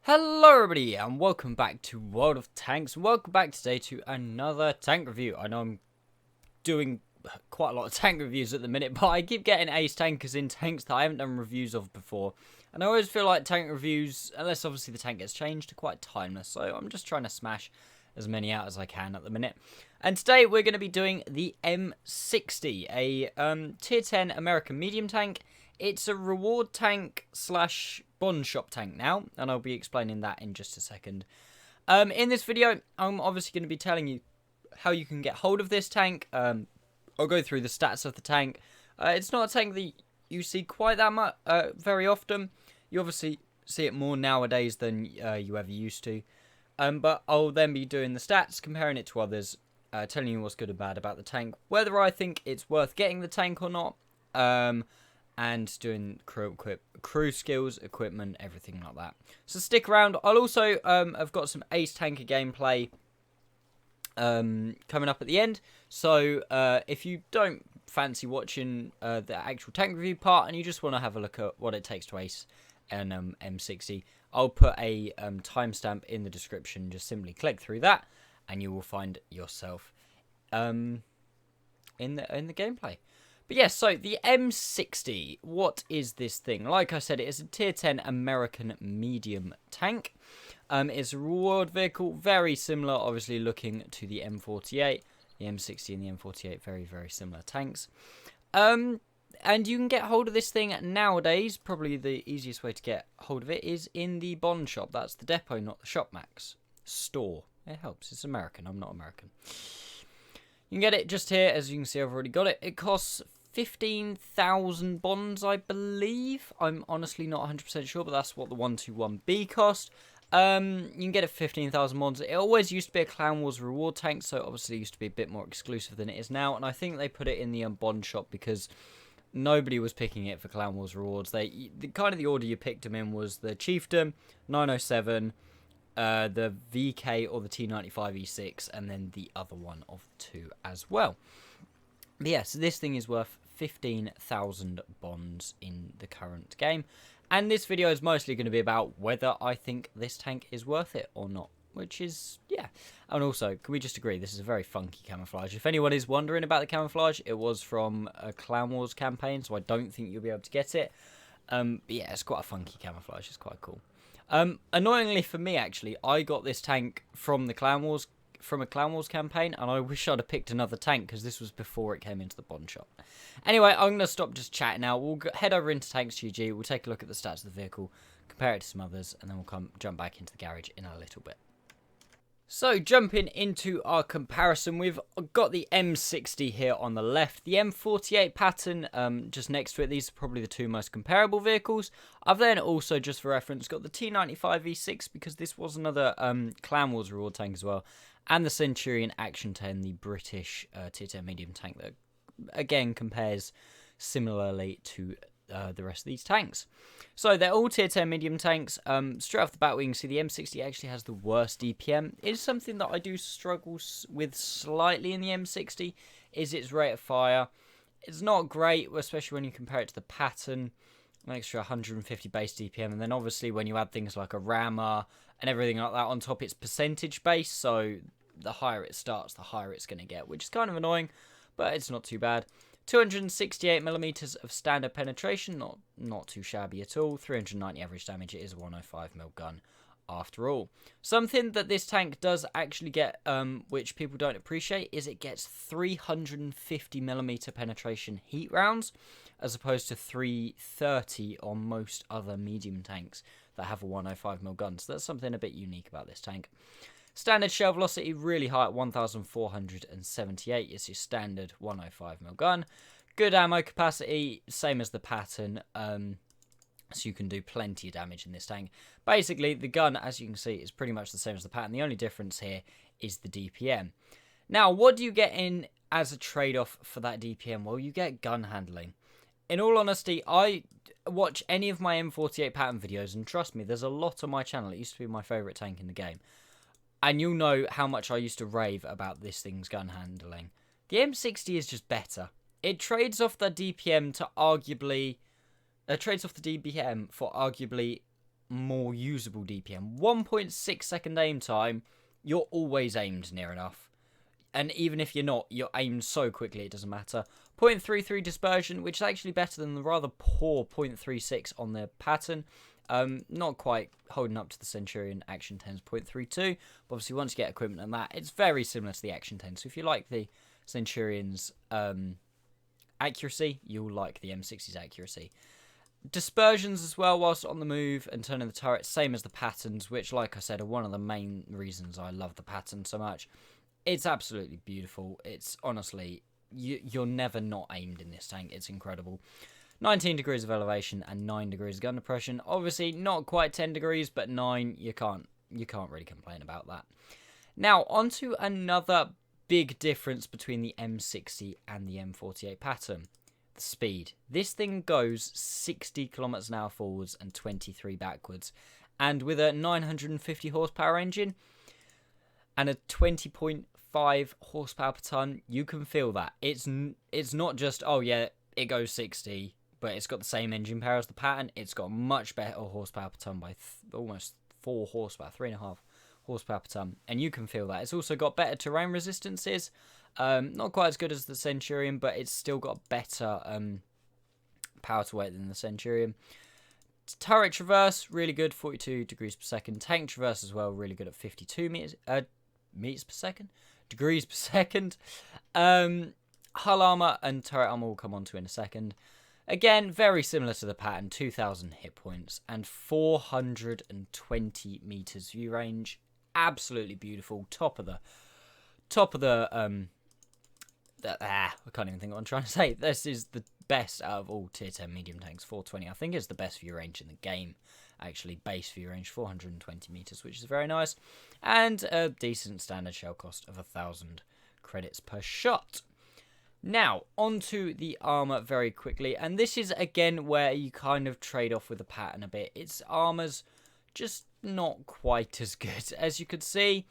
Hello everybody and welcome back to World of Tanks. Welcome back today to another tank review. I know I'm doing quite a lot of tank reviews at the minute, but I keep getting ace tankers in tanks that I haven't done reviews of before. And I always feel like tank reviews, unless obviously the tank gets changed, are quite timeless. So I'm just trying to smash as many out as I can at the minute. And today we're going to be doing the M60, a tier 10 American medium tank. It's a reward tank slash bond shop tank now, and I'll be explaining that in just a second. In this video, I'm obviously going to be telling you how you can get hold of this tank. I'll go through the stats of the tank. It's not a tank that you see quite that much, very often. You obviously see it more nowadays than you ever used to. But I'll then be doing the stats, comparing it to others, telling you what's good and bad about the tank, whether I think it's worth getting the tank or not, and doing crew skills, equipment, everything like that. So stick around. I'll also have got some ace tanker gameplay coming up at the end. So if you don't fancy watching the actual tank review part and you just want to have a look at what it takes to ace an M60, I'll put a timestamp in the description. Just simply click through that and you will find yourself in the gameplay. But yes, so the M60, what is this thing? Like I said, it is a tier 10 American medium tank. It's a reward vehicle, very similar, obviously, looking to the M48. The M60 and the M48, very, very similar tanks. And you can get hold of this thing nowadays. Probably the easiest way to get hold of it is in the bond shop. That's the depot, not the Shop Max store. It helps. It's American. I'm not American. You can get it just here. As you can see, I've already got it. It costs 15,000 bonds, I believe. I'm honestly not 100% sure, but that's what the 121B cost. You can get it for 15,000 bonds. It always used to be a Clan Wars reward tank, so obviously it used to be a bit more exclusive than it is now. And I think they put it in the bond shop because nobody was picking it for Clan Wars rewards. The kind of order you picked them in was the Chieftain, 907, the VK or the T95E6, and then the other one of the two as well. But yeah, so this thing is worth 15,000 bonds in the current game. And this video is mostly going to be about whether I think this tank is worth it or not. Which is, yeah. And also, can we just agree, this is a very funky camouflage. If anyone is wondering about the camouflage, it was from a Clan Wars campaign, so I don't think you'll be able to get it. But yeah, it's quite a funky camouflage. It's quite cool. Annoyingly for me, actually, I got this tank from a Clan Wars campaign, and I wish I'd have picked another tank because this was before it came into the bond shop. Anyway, I'm going to stop just chatting now. We'll head over into Tanks GG. We'll take a look at the stats of the vehicle, compare it to some others, and then we'll jump back into the garage in a little bit. So, jumping into our comparison, we've got the M60 here on the left, the M48 pattern just next to it. These are probably the two most comparable vehicles. I've then also, just for reference, got the T95E6 because this was another Clan Wars reward tank as well, and the Centurion Action 10, the British tier 10 medium tank that, again, compares similarly to the rest of these tanks. So they're all tier 10 medium tanks. Straight off the bat, we can see the M60 actually has the worst DPM. It is something that I do struggle with slightly in the M60, is its rate of fire. It's not great, especially when you compare it to the pattern, an extra 150 base DPM, and then obviously when you add things like a rammer and everything like that on top, it's percentage based, so the higher it starts, the higher it's going to get, which is kind of annoying, but it's not too bad. 268mm of standard penetration, not too shabby at all. 390 average damage. It is a 105mm gun after all. Something that this tank does actually get, which people don't appreciate, is it gets 350mm penetration heat rounds, as opposed to 330 on most other medium tanks that have a 105mm gun. So that's something a bit unique about this tank. Standard shell velocity really high at 1,478. It's your standard 105mm gun. Good ammo capacity, same as the pattern. So you can do plenty of damage in this tank. Basically, the gun, as you can see, is pretty much the same as the pattern. The only difference here is the DPM. Now, what do you get in as a trade-off for that DPM? Well, you get gun handling. In all honesty, I watch any of my M48 pattern videos, and trust me, there's a lot on my channel. It used to be my favourite tank in the game. And you'll know how much I used to rave about this thing's gun handling. The M60 is just better. It trades off the DPM to arguably... trades off the DPM for arguably more usable DPM. 1.6 second aim time, you're always aimed near enough. And even if you're not, you're aimed so quickly it doesn't matter. 0.33 dispersion, which is actually better than the rather poor 0.36 on the pattern. Not quite holding up to the Centurion Action 10's 0.32. But obviously, once you get equipment and that, it's very similar to the Action 10. So if you like the Centurion's accuracy, you'll like the M60's accuracy. Dispersions as well whilst on the move and turning the turret, same as the patterns, which, like I said, are one of the main reasons I love the pattern so much. It's absolutely beautiful. It's honestly, you're never not aimed in this tank. It's incredible. 19 degrees of elevation and 9 degrees of gun depression. Obviously, not quite 10 degrees, but 9, you can't really complain about that. Now, onto another big difference between the M60 and the M48 pattern. The speed. This thing goes 60 kilometers an hour forwards and 23 backwards. And with a 950 horsepower engine and a 20.5 horsepower per ton, you can feel that. It's not just, oh yeah, it goes 60, but it's got the same engine power as the pattern. It's got much better horsepower per ton by almost 4 horsepower, 3.5 horsepower per ton, and you can feel that. It's also got better terrain resistances. Not quite as good as the Centurion, but it's still got better power to weight than the Centurion. Turret traverse, really good, 42 degrees per second. Tank traverse as well, really good at 52 meters per second? Degrees per second. Hull armor and turret armor will come on to in a second. Again, very similar to the pattern, 2,000 hit points and 420 meters view range. Absolutely beautiful. Top of the I can't even think what I'm trying to say. This is the best out of all tier 10 medium tanks. 420, I think, is the best view range in the game. Actually, base view range 420 meters, which is very nice, and a decent standard shell cost of 1,000 credits per shot. Now, onto the armor very quickly, and this is again where you kind of trade off with the pattern a bit. Its armor's just not quite as good. As you could see,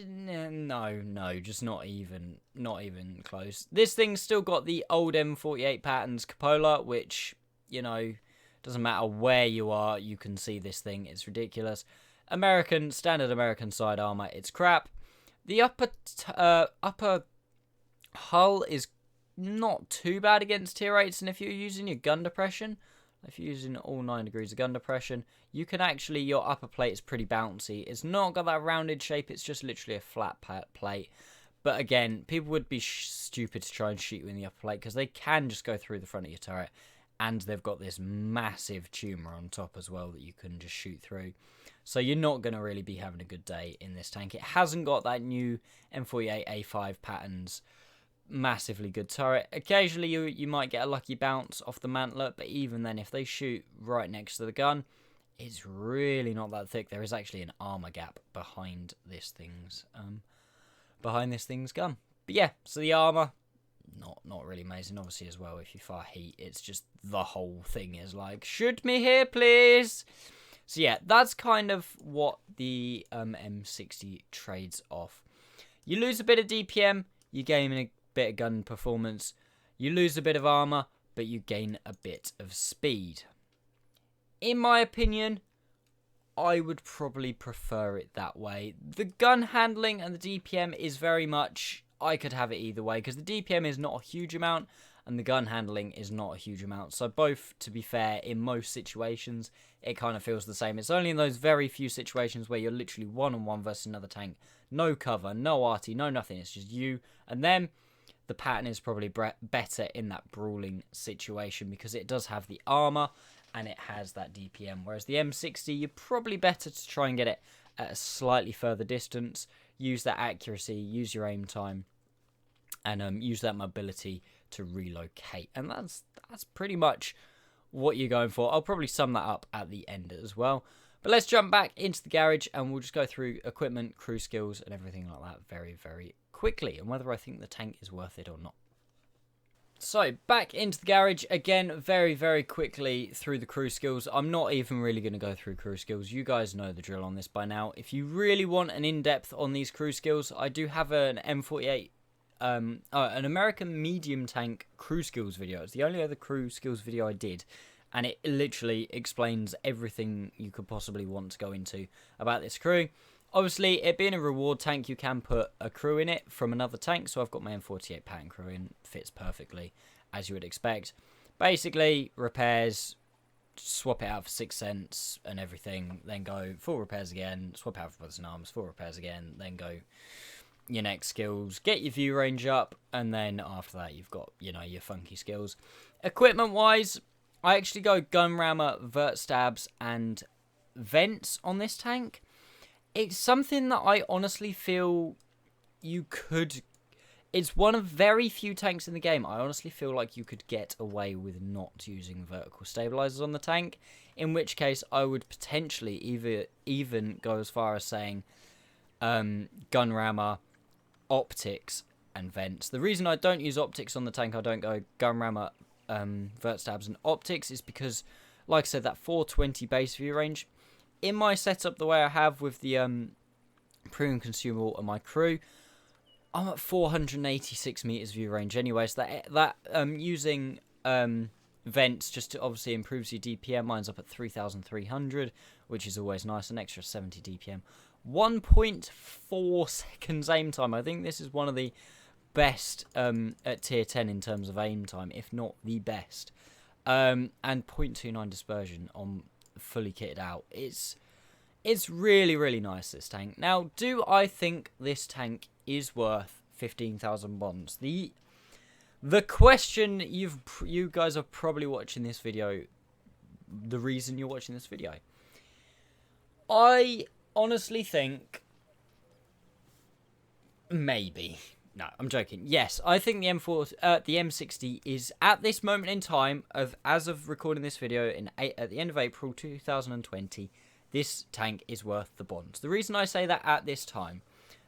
no, just not even close. This thing's still got the old M48 patterns cupola, which, you know, doesn't matter where you are, you can see this thing. It's ridiculous. Standard American side armor, it's crap. The upper hull is not too bad against tier 8s, and if you're using your gun depression, if you're using all 9 degrees of gun depression, you can actually, your upper plate is pretty bouncy. It's not got that rounded shape, it's just literally a flat plate. But again, people would be stupid to try and shoot you in the upper plate, because they can just go through the front of your turret, and they've got this massive tumor on top as well that you can just shoot through. So you're not going to really be having a good day in this tank. It hasn't got that new M48A5 patterns massively good turret. Occasionally you might get a lucky bounce off the mantlet, but even then, if they shoot right next to the gun, it's really not that thick. There is actually an armor gap behind this thing's gun. But yeah, so the armor, not really amazing. Obviously as well, if you fire heat, it's just the whole thing is like, shoot me here please. So yeah, that's kind of what the M60 trades off. You lose a bit of DPM, you gain a bit of gun performance. You lose a bit of armor, but you gain a bit of speed. In my opinion, I would probably prefer it that way. The gun handling and the DPM is very much, I could have it either way, because the DPM is not a huge amount and the gun handling is not a huge amount. So both, to be fair, in most situations, it kind of feels the same. It's only in those very few situations where you're literally one-on-one versus another tank. No cover, no arty, no nothing. It's just you and them. The pattern is probably better in that brawling situation because it does have the armor and it has that DPM. Whereas the M60, you're probably better to try and get it at a slightly further distance. Use that accuracy, use your aim time, and use that mobility to relocate. And that's pretty much what you're going for. I'll probably sum that up at the end as well. But let's jump back into the garage and we'll just go through equipment, crew skills, and everything like that very, very quickly, and whether I think the tank is worth it or not. So back into the garage again, very, very quickly through the crew skills. I'm not even really going to go through crew skills. You guys know the drill on this by now. If you really want an in-depth on these crew skills, I do have an M48, an American medium tank crew skills video. It's the only other crew skills video I did, and it literally explains everything you could possibly want to go into about this crew. Obviously, it being a reward tank, you can put a crew in it from another tank, so I've got my M48 pattern crew in, fits perfectly, as you would expect. Basically, repairs, swap it out for 6 cents and everything, then go full repairs again, swap out for brothers in arms, full repairs again, then go your next skills, get your view range up, and then after that you've got, you know, your funky skills. Equipment wise, I actually go gun rammer, vert stabs, and vents on this tank. It's something that I honestly feel you could... It's one of very few tanks in the game I honestly feel like you could get away with not using vertical stabilizers on the tank, in which case I would potentially even go as far as saying gun rammer, optics, and vents. The reason I don't use optics on the tank, I don't go gun rammer, vert stabs, and optics, is because, like I said, that 420 base view range, in my setup the way I have with the premium consumable and my crew, I'm at 486 meters view range anyway, so that using vents just to obviously improves your DPM. Mine's up at 3,300, which is always nice, an extra 70 DPM. 1.4 seconds aim time. I think this is one of the best at tier 10 in terms of aim time, if not the best. And 0.29 dispersion on fully kitted out. It's really, really nice, this tank. Now, do I think this tank is worth 15,000 bonds? The question you guys are probably watching this video, the reason you're watching this video, I honestly think maybe. No, I'm joking. Yes, I think the M60 is, at this moment in time, as of recording this video at the end of April 2020, this tank is worth the bonds. The reason I say that at this time,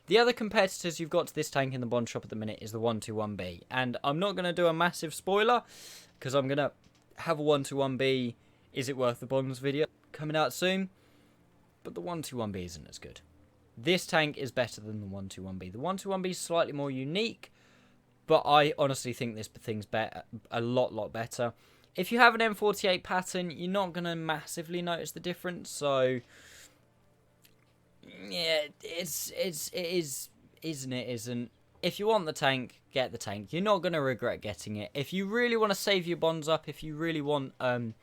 the other competitors you've got to this tank in the bond shop at the minute is the 121B. And I'm not going to do a massive spoiler, because I'm going to have a 121B is it worth the bonds video coming out soon. But the 121B isn't as good. This tank is better than the 121B. The 121B is slightly more unique, but I honestly think this thing's a lot better. If you have an M48 pattern, you're not going to massively notice the difference, so yeah, it is, isn't. If you want the tank, get the tank. You're not going to regret getting it. If you really want to save your bonds up, if you really want to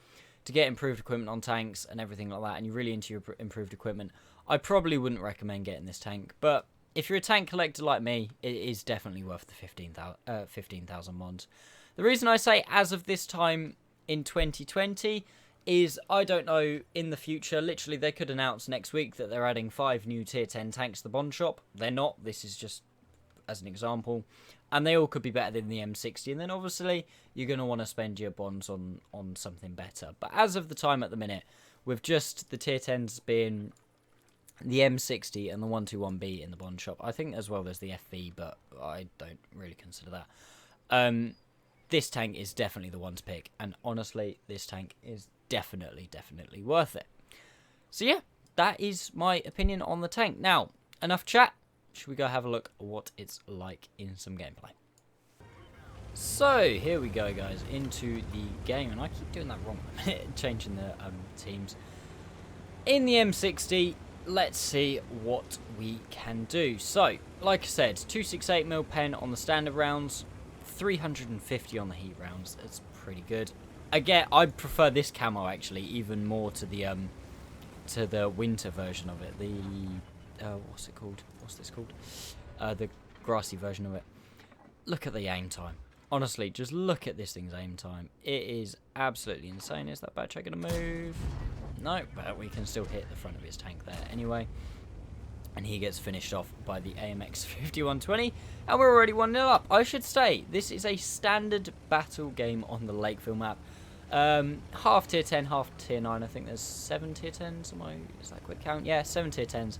get improved equipment on tanks and everything like that, and you're really into your improved equipment, I probably wouldn't recommend getting this tank. But if you're a tank collector like me, it is definitely worth the 15,000 bonds. The reason I say as of this time in 2020 is I don't know in the future. Literally, they could announce next week that they're adding 5 new tier 10 tanks to the bond shop. They're not. This is just as an example. And they all could be better than the M60. And then obviously you're going to want to spend your bonds on something better. But as of the time at the minute, with just the tier 10s being the M60 and the 121B in the bond shop, I think as well there's the FV, but I don't really consider that. This tank is definitely the one to pick, and honestly, this tank is definitely worth it. So yeah, that is my opinion on the tank. Now, enough chat. Should we go have a look at what it's like in some gameplay? So here we go, guys, into the game, and I keep doing that wrong, changing the teams. In the M60, let's see what we can do. So, like I said, 268mm pen on the standard rounds, 350 on the heat rounds. It's pretty good. Again, I prefer this camo actually even more to the winter version of it. The what's it called? What's this called? The grassy version of it. Look at the aim time. Honestly, just look at this thing's aim time. It is absolutely insane. Is that bad check gonna move? No, but we can still hit the front of his tank there anyway. And he gets finished off by the AMX 5120. And we're already 1-0 up. I should say, this is a standard battle game on the Lakeville map. Half tier 10, half tier 9. I think there's 7 tier 10s. Is that a quick count? Yeah, 7 tier 10s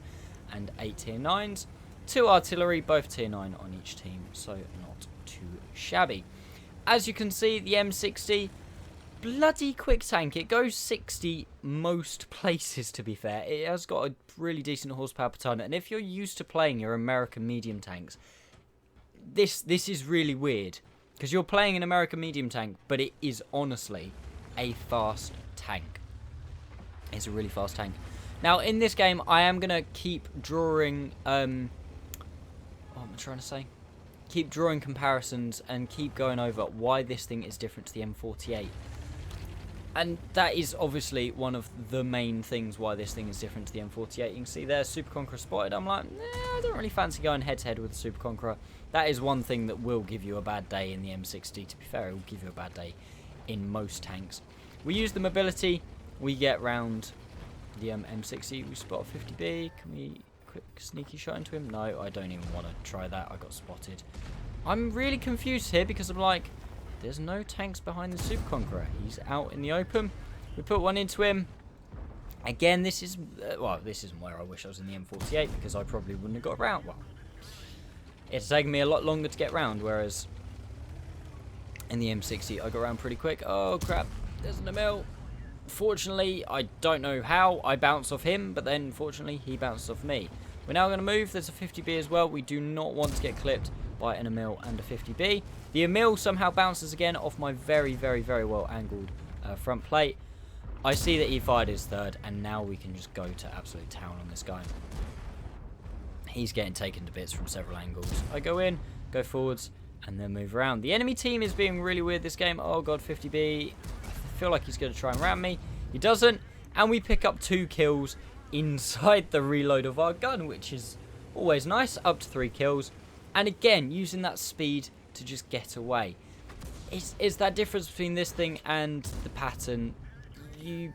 and 8 tier 9s. 2 artillery, both tier 9 on each team. So not too shabby. As you can see, the M60... bloody quick tank. It goes 60 most places, to be fair. It has got a really decent horsepower per ton, and if you're used to playing your American medium tanks, this is really weird, because you're playing an American medium tank, but it is honestly a fast tank. It's a really fast tank. Now, in this game, I am going to keep drawing... what am I trying to say? Keep drawing comparisons and keep going over why this thing is different to the M48. And that is obviously one of the main things why this thing is different to the M48. You can see there, Super Conqueror spotted. I'm like, I don't really fancy going head-to-head with the Super Conqueror. That is one thing that will give you a bad day in the M60. To be fair, it will give you a bad day in most tanks. We use the mobility. We get round the M60. We spot a 50B. Can we quick sneaky shot into him? No, I don't even want to try that. I got spotted. I'm really confused here because I'm like, there's no tanks behind the Super Conqueror. He's out in the open. We put one into him. Again, this is... well, this isn't where I wish I was in the M48 because I probably wouldn't have got around. Well, it's taken me a lot longer to get round, whereas in the M60 I got around pretty quick. Oh, crap. There's an Emil. Fortunately, I don't know how I bounced off him, but then fortunately he bounced off me. We're now going to move. There's a 50B as well. We do not want to get clipped by an Emil and a 50B. The Emil somehow bounces again off my very, very, very well angled front plate. I see that he fired his third, and now we can just go to absolute town on this guy. He's getting taken to bits from several angles. I go in, go forwards, and then move around. The enemy team is being really weird this game. Oh god, 50B. I feel like he's going to try and ram me. He doesn't, and we pick up 2 kills inside the reload of our gun, which is always nice. Up to 3 kills. And again, using that speed to just get away. It's that difference between this thing and the pattern. You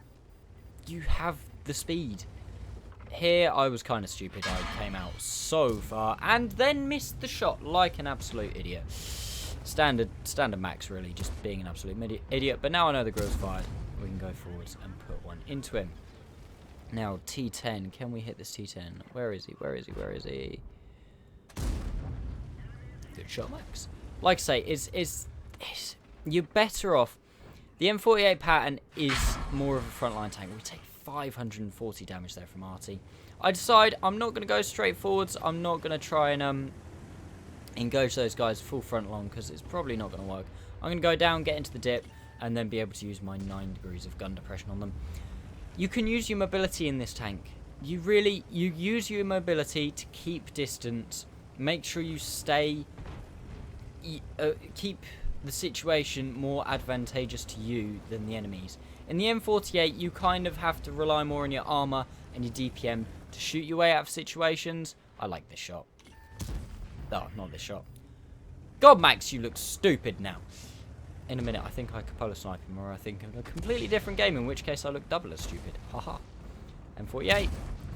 have the speed. Here, I was kind of stupid. I came out so far and then missed the shot like an absolute idiot. Standard max, really, just being an absolute idiot. But now I know the grill's fired. We can go forwards and put one into him. Now, T10. Can we hit this T10? Where is he? Where is he? Where is he? Good shot, Max. Like I say, you're better off. The M48 pattern is more of a frontline tank. We take 540 damage there from Artie. I decide I'm not going to go straight forwards. I'm not going to try and engage those guys full front long because it's probably not going to work. I'm going to go down, get into the dip, and then be able to use my 9 degrees of gun depression on them. You can use your mobility in this tank. You use your mobility to keep distance. Make sure you stay... keep the situation more advantageous to you than the enemies. In the M48, you kind of have to rely more on your armor and your DPM to shoot your way out of situations. I like this shot. Oh, not this shot. God, Max, you look stupid now. In a minute, I think I could polar snipe him, or I think of a completely different game, in which case I look double as stupid. Haha. M48.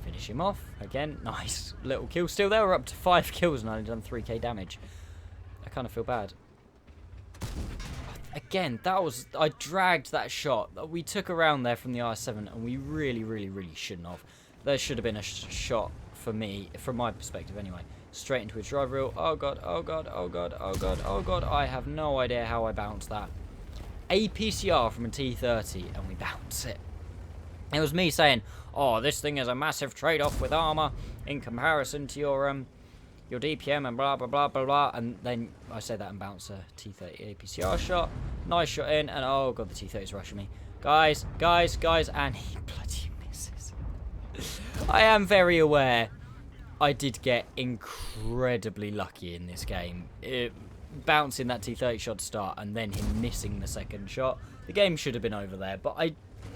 Finish him off. Again, nice little kill steal there. We're up to 5 kills and I've only done 3k damage. I kind of feel bad. Again, I dragged that shot. We took a round there from the R7 and we really, really, really shouldn't have. There should have been a shot for me, from my perspective anyway. Straight into his drive reel. Oh god, oh god, oh god, oh god, oh god. I have no idea how I bounced that. A PCR from a T30 and we bounce it. It was me saying, oh, this thing is a massive trade-off with armor in comparison to your DPM and blah, blah, blah, blah, blah. And then I said that and bounce a T30 APCR shot. Nice shot in, and oh god, the T30's rushing me. Guys, guys, guys, and he bloody misses. I am very aware I did get incredibly lucky in this game. Bouncing that T30 shot to start and then him missing the second shot. The game should have been over there, but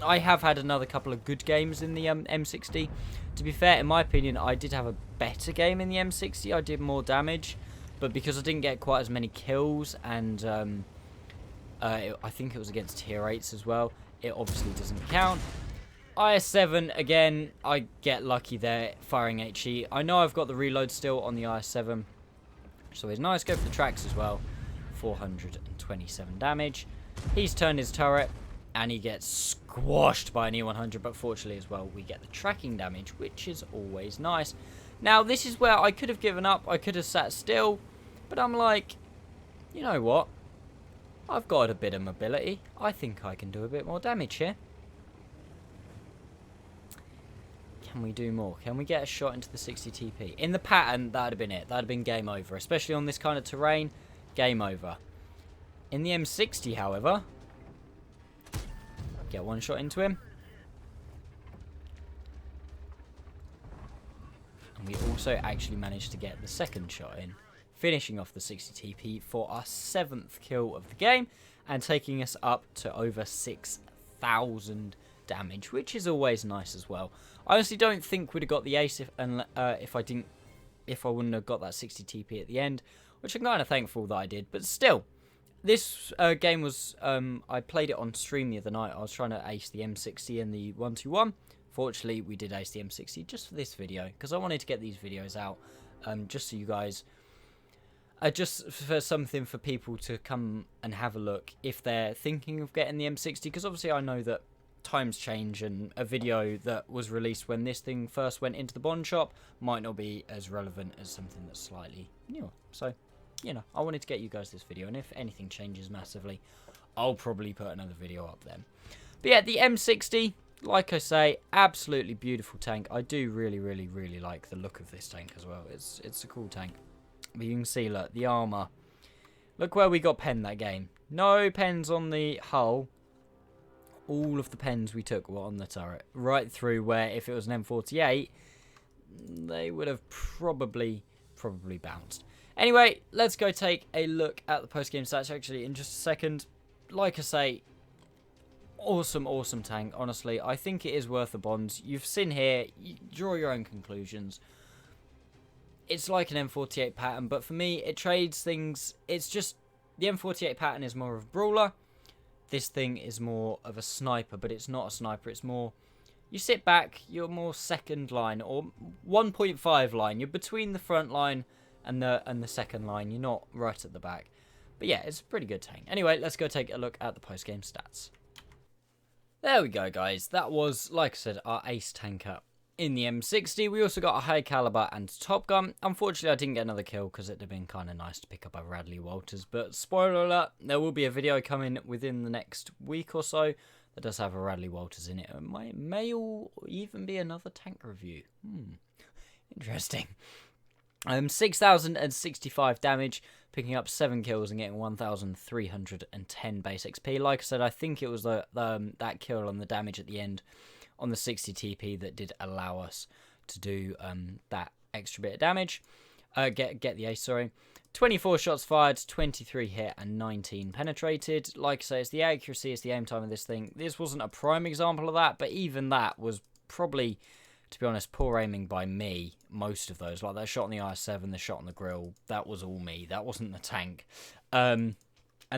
I have had another couple of good games in the M60. To be fair, in my opinion, I did have a better game in the M60. I did more damage, but because I didn't get quite as many kills, and I think it was against tier 8s as well, it obviously doesn't count. IS-7, again, I get lucky there, firing HE. I know I've got the reload still on the IS-7, so it's nice. Go for the tracks as well. 427 damage. He's turned his turret, and he gets squashed by an E100, but fortunately as well, we get the tracking damage, which is always nice. Now, this is where I could have given up. I could have sat still, but I'm like, you know what? I've got a bit of mobility. I think I can do a bit more damage here. Can we do more? Can we get a shot into the 60 TP? In the pattern, that would have been it. That would have been game over. Especially on this kind of terrain, game over. In the M60, however, Get one shot into him. And we also actually managed to get the second shot in, finishing off the 60 TP for our 7th kill of the game and taking us up to over 6,000 damage, which is always nice as well. I honestly don't think we'd have got the ace if I wouldn't have got that 60 TP at the end, which I'm kind of thankful that I did. But still, this game was, I played it on stream the other night. I was trying to ace the M60 and the 121. Fortunately, we did ace the M60 just for this video, because I wanted to get these videos out, just so you guys, just for something for people to come and have a look if they're thinking of getting the M60, because obviously I know that times change, and a video that was released when this thing first went into the Bond shop might not be as relevant as something that's slightly newer. So, you know, I wanted to get you guys this video, and if anything changes massively, I'll probably put another video up then. But yeah, the M60, like I say, absolutely beautiful tank. I do really like the look of this tank as well. It's a cool tank. But you can see, look, the armor. Look where we got penned that game. No pens on the hull. All of the pens we took were on the turret. Right through where, if it was an M48, they would have probably bounced. Anyway, let's go take a look at the post-game stats actually in just a second. Like I say, awesome tank, honestly. I think it is worth the bonds. You've seen here, you draw your own conclusions. It's like an M48 pattern, but for me, it trades things. It's just, the M48 pattern is more of a brawler. This thing is more of a sniper, but it's not a sniper. It's more, you sit back, you're more second line, or 1.5 line. You're between the front line and the second line. You're not right at the back. But yeah, it's a pretty good tank. Anyway, let's go take a look at the post-game stats. There we go, guys. That was, like I said, our ace tanker in the M60. We also got a high caliber and top gun. Unfortunately, I didn't get another kill because it'd have been kind of nice to pick up a Radley Walters. But spoiler alert, there will be a video coming within the next week or so that does have a Radley Walters in it. It may even be another tank review. Interesting. 6,065 damage, picking up 7 kills and getting 1,310 base XP. Like I said, I think it was that kill on the damage at the end on the 60 TP that did allow us to do that extra bit of damage. Get the ace, sorry. 24 shots fired, 23 hit, and 19 penetrated. Like I say, it's the accuracy, it's the aim time of this thing. This wasn't a prime example of that, but even that was probably, to be honest, poor aiming by me, most of those. Like that shot on the IS-7, the shot on the grill, that was all me. That wasn't the tank. And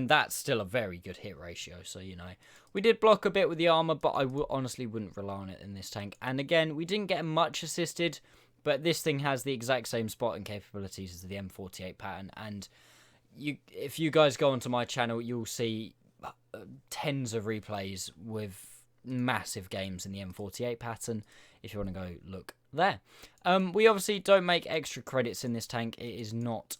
that's still a very good hit ratio, so, you know. We did block a bit with the armor, but I honestly wouldn't rely on it in this tank. And again, we didn't get much assisted, but this thing has the exact same spotting capabilities as the M48 pattern. And if you guys go onto my channel, you'll see tens of replays with massive games in the M48 pattern, if you want to go look there. We obviously don't make extra credits in this tank. It is not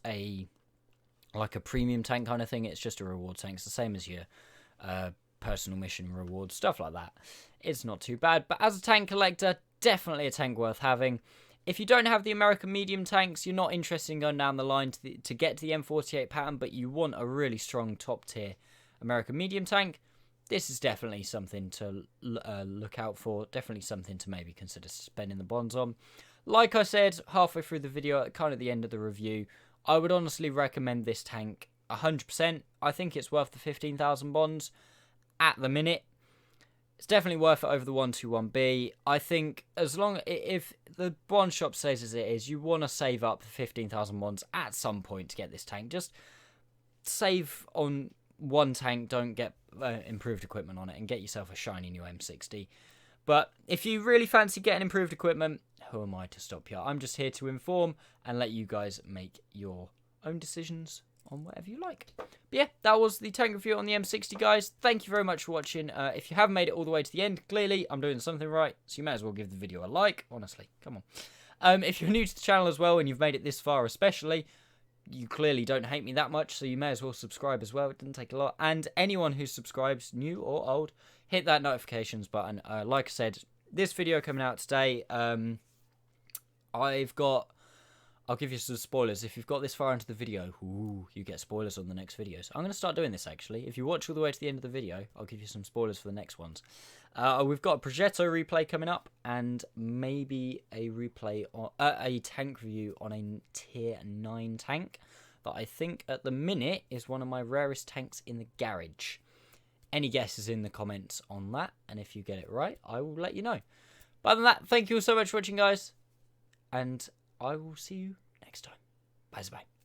like a premium tank kind of thing. It's just a reward tank. It's the same as your personal mission rewards, stuff like that. It's not too bad, but as a tank collector, definitely a tank worth having. If you don't have the American medium tanks, you're not interested in going down the line to get to the M48 pattern, but you want a really strong top tier American medium tank, this is definitely something to look out for. Definitely something to maybe consider spending the bonds on. Like I said halfway through the video, kind of the end of the review, I would honestly recommend this tank 100%. I think it's worth the 15,000 bonds at the minute. It's definitely worth it over the 121B. I think if the bond shop stays as it is, you want to save up 15,000 bonds at some point to get this tank. Just save on one tank, don't get improved equipment on it, and get yourself a shiny new M60. But if you really fancy getting improved equipment, who am I to stop you? I'm just here to inform and let you guys make your own decisions on whatever you like. But yeah, that was the tank review on the M60, guys. Thank you very much for watching. If you haven't made it all the way to the end, clearly I'm doing something right, so you may as well give the video a like. Honestly, come on. If you're new to the channel as well and you've made it this far especially, you clearly don't hate me that much, so you may as well subscribe as well. It didn't take a lot. And anyone who subscribes, new or old, hit that notifications button. Like I said, this video coming out today, I've got I'll give you some spoilers. If you've got this far into the video, ooh, you get spoilers on the next videos. I'm going to start doing this, actually. If you watch all the way to the end of the video, I'll give you some spoilers for the next ones. We've got a Progetto replay coming up, and maybe a replay on a tank review on a tier 9 tank that I think at the minute is one of my rarest tanks in the garage. Any guesses in the comments on that, and if you get it right, I will let you know. But other than that, thank you all so much for watching, guys, and I will see you next time. Bye bye.